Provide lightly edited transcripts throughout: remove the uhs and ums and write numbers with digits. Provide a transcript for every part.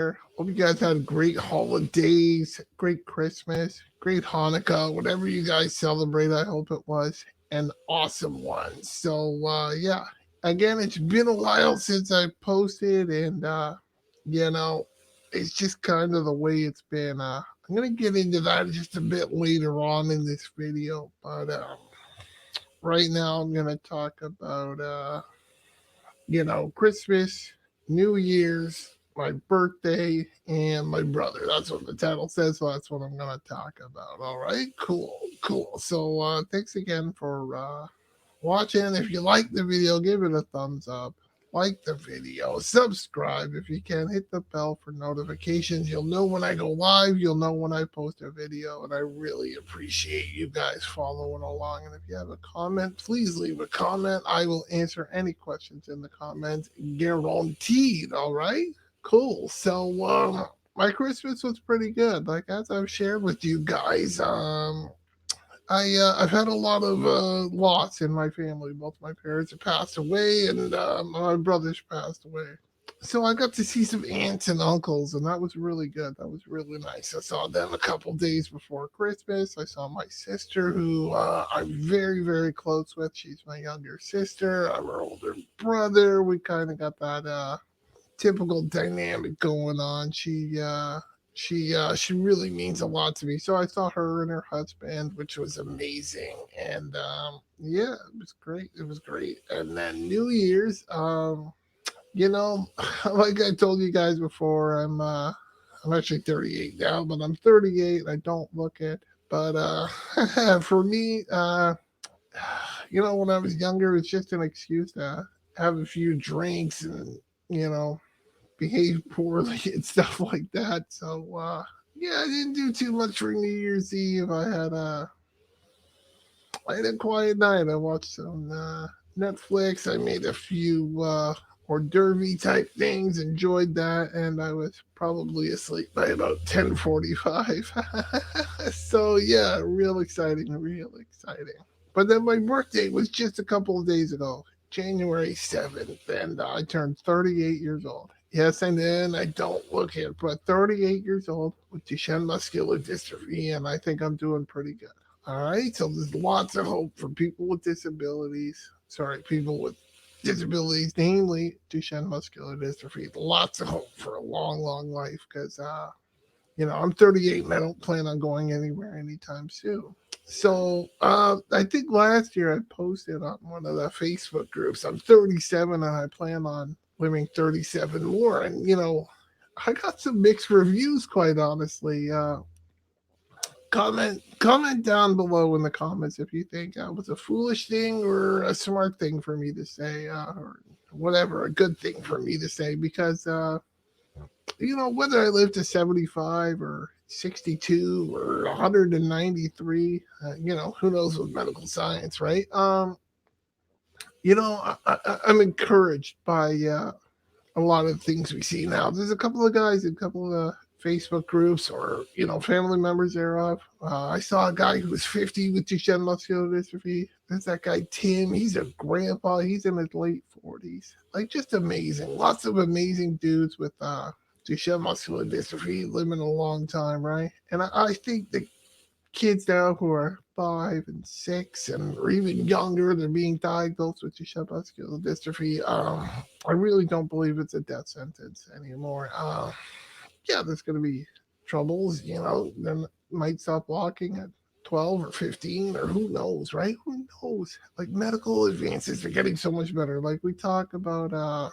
Hope you guys had great holidays, great Christmas, great Hanukkah, whatever you guys celebrate. I hope it was an awesome one. Yeah, again, it's been a while since I posted, and you know, it's just kind of the way it's been. I'm gonna get into that just a bit later on in this video, but right now I'm gonna talk about Christmas, New Year's, my birthday, and my brother. That's what the title says, so that's what I'm going to talk about. All right, cool, cool. So, thanks again for watching. If you like the video, give it a thumbs up. Like the video, subscribe if you can, hit the bell for notifications. You'll know when I go live, you'll know when I post a video, and I really appreciate you guys following along. And if you have a comment, please leave a comment. I will answer any questions in the comments, guaranteed. All right, cool. My Christmas was pretty good. Like as I've shared with you guys, I've had a lot of loss in my family. Both my parents have passed away, and my brothers passed away. So I got to see some aunts and uncles, and that was really good. That was really nice. I saw them a couple days before Christmas. I saw my sister, who I'm very, very close with. She's my younger sister. I'm her older brother. We kind of got that typical dynamic going on. She really means a lot to me. So I saw her and her husband, which was amazing, and yeah, it was great. It was great. And then New Year's, you know, like I told you guys before, I'm actually 38 now, but I'm 38. I don't look it, but for me, when I was younger, it's just an excuse to have a few drinks and you know behave poorly and stuff like that. Yeah, I didn't do too much for New Year's Eve. I had a quiet night. I watched some Netflix. I made a few hors d'oeuvre type things. Enjoyed that, and I was probably asleep by about 10:45. So yeah, real exciting, real exciting. But then my birthday was just a couple of days ago, January 7th, and I turned 38 years old. Yes, and then I don't look it, but 38 years old with Duchenne muscular dystrophy, and I think I'm doing pretty good. All right, so there's lots of hope for people with disabilities. Sorry, people with disabilities, namely Duchenne muscular dystrophy. Lots of hope for a long, long life because, I'm 38 and I don't plan on going anywhere anytime soon. I think last year I posted on one of the Facebook groups. I'm 37 and I plan on living 37 more. And I got some mixed reviews, quite honestly. Comment down below in the comments if you think it was a foolish thing or a smart thing for me to say, or whatever, a good thing for me to say, because whether I live to 75 or 62 or 193, who knows with medical science, right? I'm encouraged by a lot of things we see now. There's a couple of guys in a couple of Facebook groups or family members thereof. I saw a guy who was 50 with Duchenne muscular dystrophy. There's that guy Tim. He's a grandpa. He's in his late 40s. Like just amazing. Lots of amazing dudes with Duchenne muscular dystrophy living a long time, right? And I think the kids now who are 5 and 6 and or even younger, they're being diagnosed with Duchenne muscular dystrophy. I really don't believe it's a death sentence anymore. Yeah, there's going to be troubles. They might stop walking at 12 or 15 or who knows, right? Who knows? Like medical advances are getting so much better. Like we talk about, a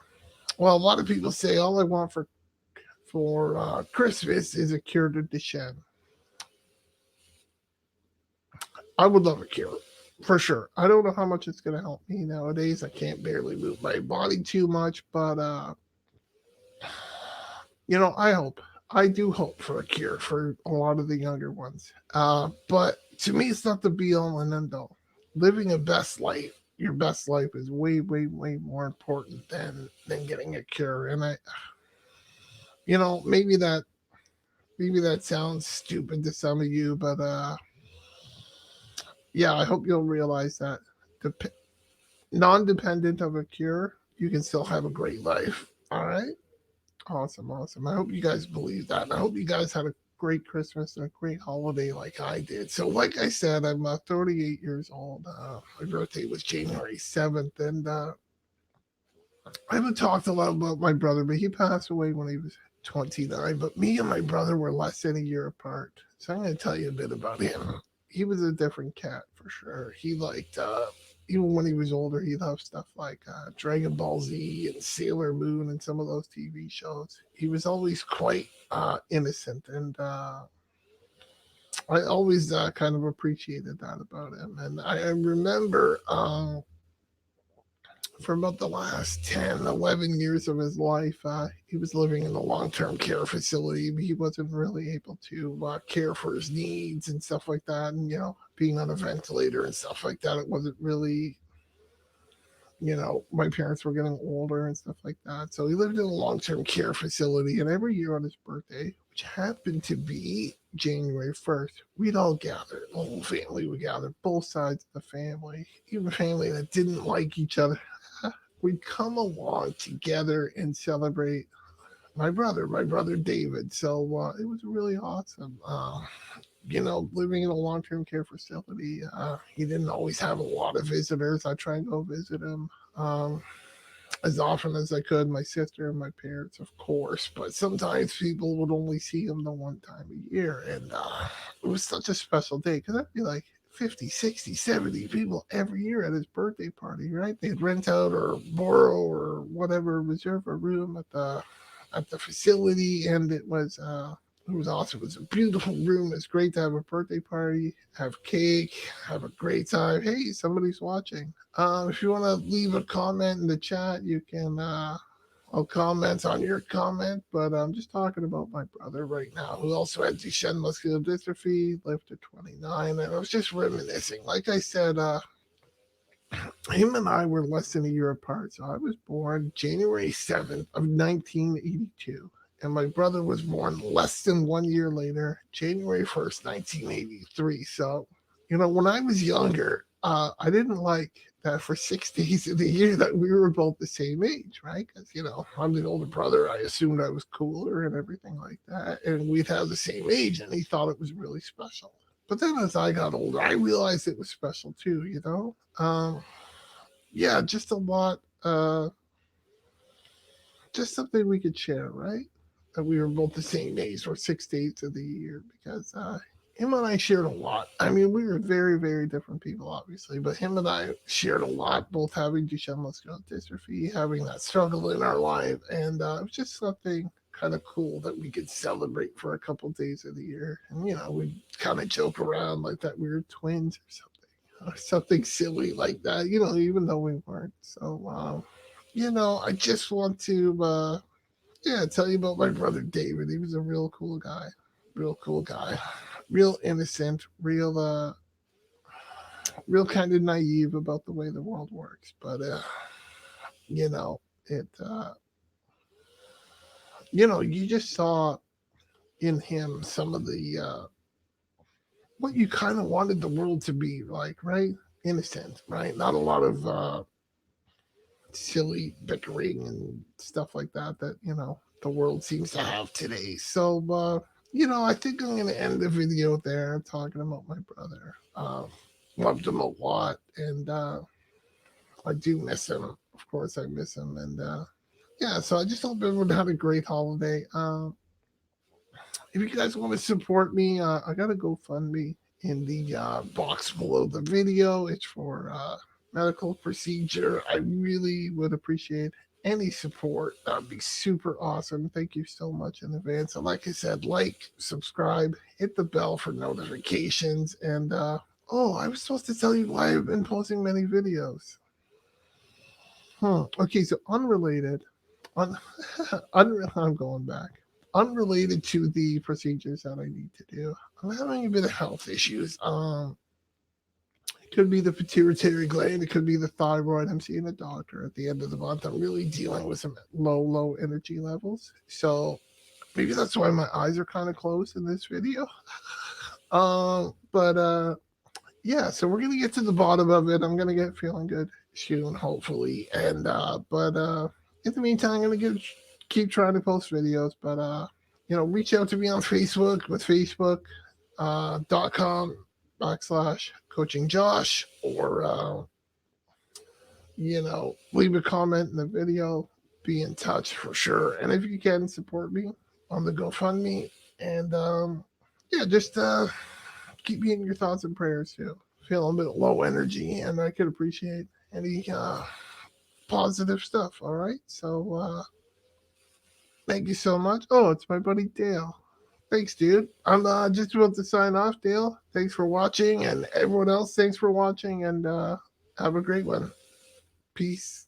lot of people say all I want for Christmas is a cure to Duchenne. I would love a cure for sure. I don't know how much it's going to help me nowadays. I can't barely move my body too much, but I hope. I do hope for a cure for a lot of the younger ones. But to me, it's not the be all and end all. Living a best life, your best life, is way, way, way more important than getting a cure. And you know, maybe that maybe that sounds stupid to some of you, but yeah, I hope you'll realize that dep- non-dependent of a cure, you can still have a great life. All right. Awesome, awesome. I hope you guys believe that. And I hope you guys had a great Christmas and a great holiday like I did. So, like I said, I'm 38 years old. My birthday was January 7th, and I haven't talked a lot about my brother, but he passed away when he was 29. But me and my brother were less than a year apart. So I'm going to tell you a bit about him. He was a different cat for sure. He liked, even when he was older, he loved stuff like Dragon Ball Z and Sailor Moon and some of those TV shows. He was always quite innocent, and I always kind of appreciated that about him. And I remember for about the last 10, 11 years of his life, he was living in a long term care facility. He wasn't really able to care for his needs and stuff like that. And, being on a ventilator and stuff like that, it wasn't really, my parents were getting older and stuff like that. So he lived in a long term care facility. And every year on his birthday, which happened to be January 1st, we'd all gather. The whole family would gather, both sides of the family, even family that didn't like each other. We'd come along together and celebrate my brother David. So it was really awesome. Living in a long term care facility, he didn't always have a lot of visitors. I try and go visit him as often as I could. My sister and my parents, of course, but sometimes people would only see him the one time a year. And it was such a special day because I'd be like, 50, 60, 70 people every year at his birthday party, right? They'd rent out or borrow or whatever, reserve a room at the facility, and it was awesome. It was a beautiful room. It's great to have a birthday party, have cake, have a great time. Hey, somebody's watching. If you want to leave a comment in the chat, you can. I'll comment on your comment, but I'm just talking about my brother right now, who also had Duchenne muscular dystrophy, lived to 29, and I was just reminiscing. Like I said, him and I were less than a year apart. So I was born January 7th of 1982, and my brother was born less than 1 year later, January 1st, 1983. So, when I was younger, I didn't like that for 6 days of the year that we were both the same age, right? Because, I'm the older brother. I assumed I was cooler and everything like that. And we'd have the same age, and he thought it was really special. But then as I got older, I realized it was special too. Yeah, just a lot, just something we could share, right? That we were both the same age or 6 days of the year because him and I shared a lot. I mean, we were very, very different people, obviously, but him and I shared a lot, both having Duchenne muscular dystrophy, having that struggle in our life, and it was just something kind of cool that we could celebrate for a couple days of the year. And we kind of joke around like that we were twins or something silly like that. Even though we weren't. So, I just want to tell you about my brother David. He was a real cool guy, real innocent, real kind of naive about the way the world works. But you know, it you just saw in him some of the what you kind of wanted the world to be like, right? Innocent, right? Not a lot of silly bickering and stuff like that the world seems to have today. So I think I'm gonna end the video there talking about my brother. Loved him a lot, and I do miss him. Of course I miss him. And yeah, so I just hope everyone had a great holiday. If you guys want to support me, I got a GoFundMe in the box below the video. It's for medical procedure. I really would appreciate any support. That'd be super awesome. Thank you so much in advance. And like I said, like, subscribe, hit the bell for notifications. And I was supposed to tell you why I've been posting many videos. Okay, so unrelated. I'm going back. Unrelated to the procedures that I need to do. I'm having a bit of health issues. It could be the pituitary gland. It could be the thyroid. I'm seeing a doctor at the end of the month. I'm really dealing with some low energy levels. So maybe that's why my eyes are kind of closed in this video. But yeah, so we're gonna get to the bottom of it. I'm gonna get feeling good soon, hopefully. And but in the meantime, I'm gonna keep trying to post videos, but reach out to me on Facebook with facebook.com/coaching Josh, or leave a comment in the video. Be in touch for sure. And if you can, support me on the GoFundMe. And just keep me in your thoughts and prayers too. Feeling a bit low energy, and I could appreciate any positive stuff. All right. So thank you so much. Oh, it's my buddy Dale. Thanks, dude. I'm just about to sign off, Dale. Thanks for watching, and everyone else, thanks for watching, and have a great one. Peace.